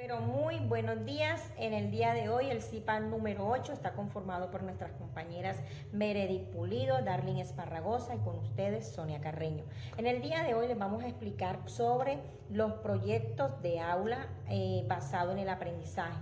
Pero muy buenos días. En el día de hoy el CIPA número 8 está conformado por nuestras compañeras Meredith Pulido, Darlene Esparragosa y con ustedes Sonia Carreño. En el día de hoy les vamos a explicar sobre los proyectos de aula basado en el aprendizaje.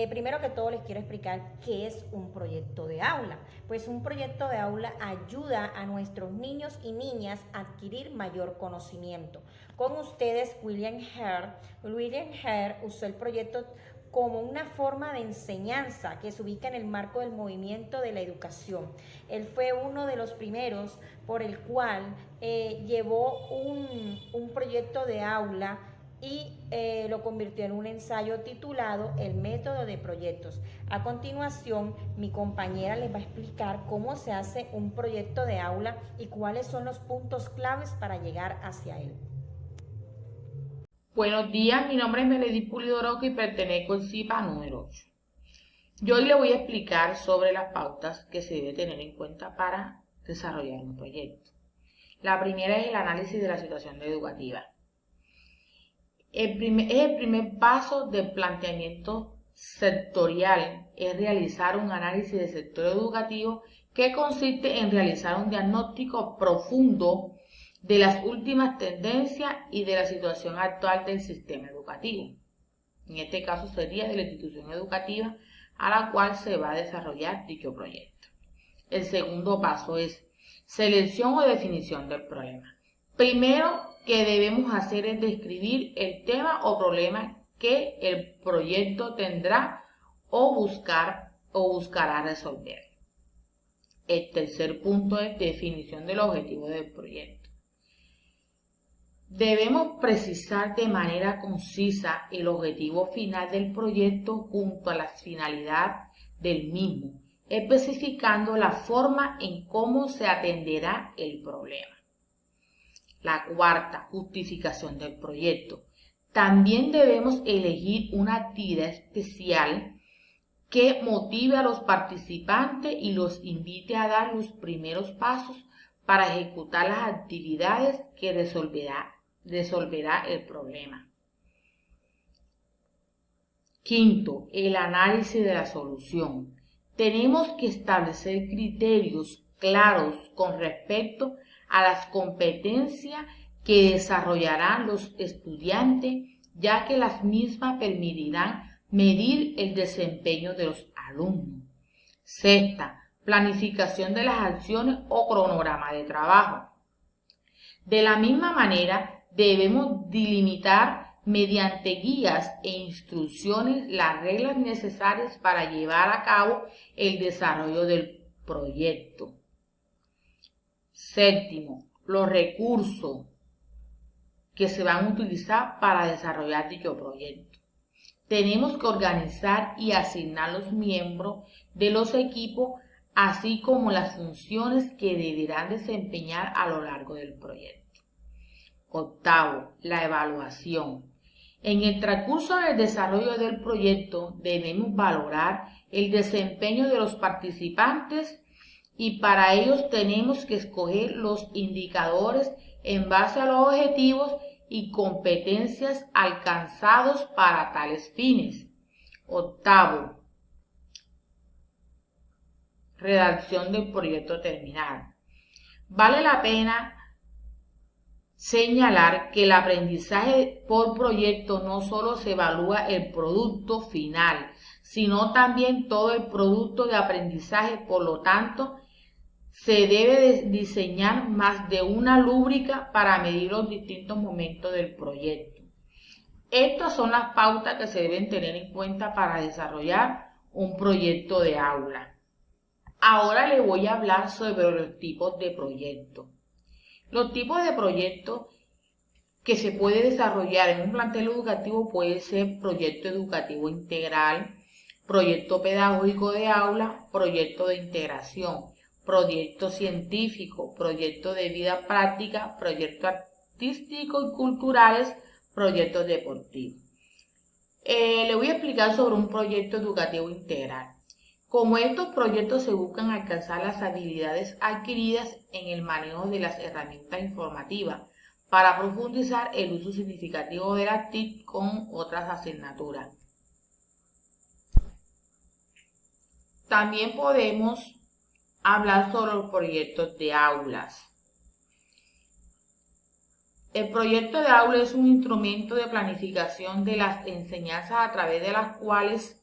Primero que todo les quiero explicar qué es un proyecto de aula. Pues un proyecto de aula ayuda a nuestros niños y niñas a adquirir mayor conocimiento. Con ustedes William Hare. William Hare usó el proyecto como una forma de enseñanza que se ubica en el marco del movimiento de la educación. Él fue uno de los primeros por el cual llevó un proyecto de aula y lo convirtió en un ensayo titulado El método de proyectos. A continuación, mi compañera les va a explicar cómo se hace un proyecto de aula y cuáles son los puntos claves para llegar hacia él. Buenos días, mi nombre es Meredith Pulido Oroco y pertenezco al CIPA número 8. Yo hoy le voy a explicar sobre las pautas que se debe tener en cuenta para desarrollar un proyecto. La primera es el análisis de la situación educativa. Es el primer paso del planteamiento sectorial, es realizar un análisis del sector educativo que consiste en realizar un diagnóstico profundo de las últimas tendencias y de la situación actual del sistema educativo. En este caso sería de la institución educativa a la cual se va a desarrollar dicho proyecto. El segundo paso es selección o definición del problema. Primero que debemos hacer es describir el tema o problema que el proyecto tendrá o buscará resolver. El tercer punto es definición del objetivo del proyecto. Debemos precisar de manera concisa el objetivo final del proyecto junto a la finalidad del mismo, especificando la forma en cómo se atenderá el problema. La cuarta, justificación del proyecto. También debemos elegir una actividad especial que motive a los participantes y los invite a dar los primeros pasos para ejecutar las actividades que resolverá el problema. Quinto, el análisis de la solución. Tenemos que establecer criterios claros con respecto a las competencias que desarrollarán los estudiantes, ya que las mismas permitirán medir el desempeño de los alumnos. Sexta, planificación de las acciones o cronograma de trabajo. De la misma manera, debemos delimitar mediante guías e instrucciones las reglas necesarias para llevar a cabo el desarrollo del proyecto. Séptimo, los recursos que se van a utilizar para desarrollar dicho proyecto. Tenemos que organizar y asignar los miembros de los equipos, así como las funciones que deberán desempeñar a lo largo del proyecto. Octavo, la evaluación. En el transcurso del desarrollo del proyecto debemos valorar el desempeño de los participantes y para ellos tenemos que escoger los indicadores en base a los objetivos y competencias alcanzados para tales fines. Octavo, redacción del proyecto terminal. Vale la pena señalar que el aprendizaje por proyecto no solo se evalúa el producto final, sino también todo el producto de aprendizaje. Por lo tanto, se debe diseñar más de una rúbrica para medir los distintos momentos del proyecto. Estas son las pautas que se deben tener en cuenta para desarrollar un proyecto de aula. Ahora les voy a hablar sobre los tipos de proyectos. Los tipos de proyectos que se puede desarrollar en un plantel educativo puede ser proyecto educativo integral, proyecto pedagógico de aula, proyecto de integración, proyecto científico, proyecto de vida práctica, proyectos artísticos y culturales, proyectos deportivos. Le voy a explicar sobre un proyecto educativo integral. Como estos proyectos se buscan alcanzar las habilidades adquiridas en el manejo de las herramientas informativas para profundizar el uso significativo de las TIC con otras asignaturas. También podemos hablar sobre los proyectos de aulas. El proyecto de aula es un instrumento de planificación de las enseñanzas a través de las cuales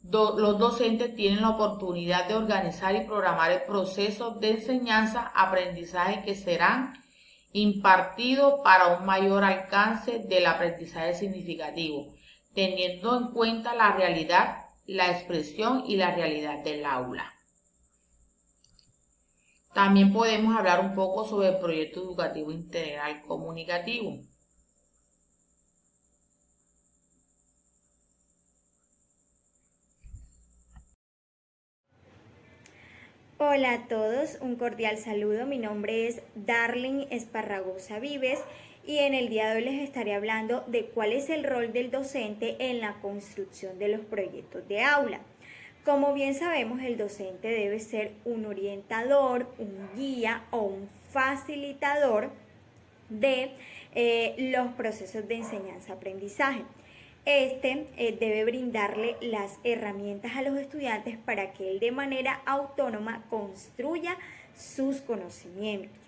los docentes tienen la oportunidad de organizar y programar el proceso de enseñanza-aprendizaje que serán impartidos para un mayor alcance del aprendizaje significativo, teniendo en cuenta la realidad, la expresión y la realidad del aula. También podemos hablar un poco sobre el proyecto educativo integral comunicativo. Hola a todos, un cordial saludo. Mi nombre es Darling Esparragosa Vives y en el día de hoy les estaré hablando de cuál es el rol del docente en la construcción de los proyectos de aula. Como bien sabemos, el docente debe ser un orientador, un guía o un facilitador de los procesos de enseñanza-aprendizaje. Debe brindarle las herramientas a los estudiantes para que él de manera autónoma construya sus conocimientos.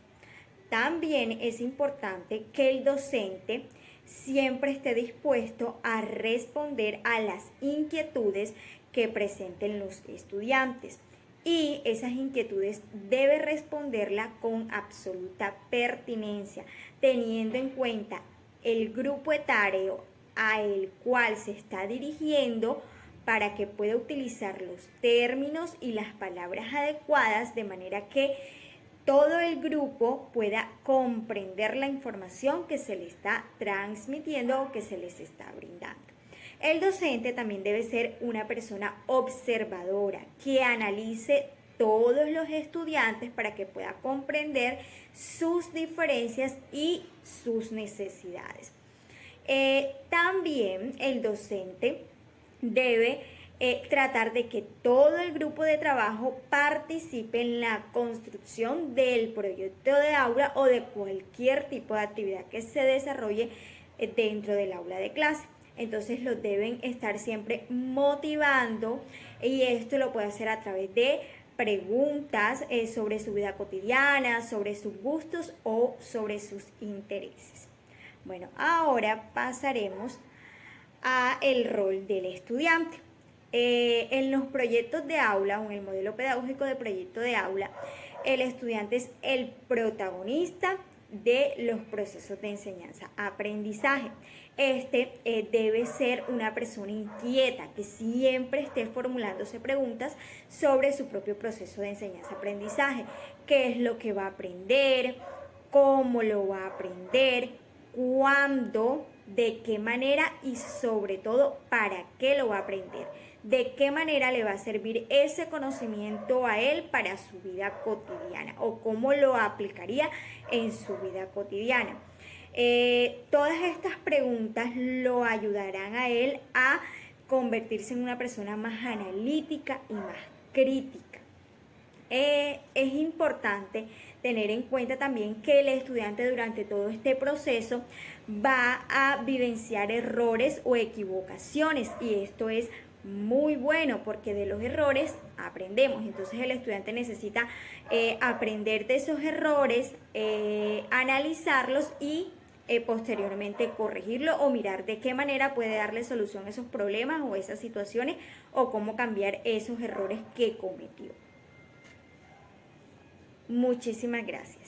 También es importante que el docente siempre esté dispuesto a responder a las inquietudes que presenten los estudiantes y esas inquietudes debe responderla con absoluta pertinencia, teniendo en cuenta el grupo etario al cual se está dirigiendo para que pueda utilizar los términos y las palabras adecuadas de manera que todo el grupo pueda comprender la información que se le está transmitiendo o que se les está brindando. El docente también debe ser una persona observadora que analice todos los estudiantes para que pueda comprender sus diferencias y sus necesidades. También el docente debe tratar de que todo el grupo de trabajo participe en la construcción del proyecto de aula o de cualquier tipo de actividad que se desarrolle dentro del aula de clase. Entonces lo deben estar siempre motivando y esto lo puede hacer a través de preguntas sobre su vida cotidiana, sobre sus gustos o sobre sus intereses. Bueno, ahora pasaremos a el rol del estudiante. En los proyectos de aula o en el modelo pedagógico de proyecto de aula, el estudiante es el protagonista de los procesos de enseñanza-aprendizaje. Debe ser una persona inquieta que siempre esté formulándose preguntas sobre su propio proceso de enseñanza-aprendizaje. ¿Qué es lo que va a aprender? ¿Cómo lo va a aprender? ¿Cuándo? ¿De qué manera? Y sobre todo, ¿para qué lo va a aprender? ¿De qué manera le va a servir ese conocimiento a él para su vida cotidiana? ¿O cómo lo aplicaría en su vida cotidiana? Todas estas preguntas lo ayudarán a él a convertirse en una persona más analítica y más crítica. Es importante tener en cuenta también que el estudiante durante todo este proceso va a vivenciar errores o equivocaciones y esto es muy bueno porque de los errores aprendemos. Entonces el estudiante necesita aprender de esos errores, analizarlos y posteriormente corregirlo o mirar de qué manera puede darle solución a esos problemas o esas situaciones o cómo cambiar esos errores que cometió. Muchísimas gracias.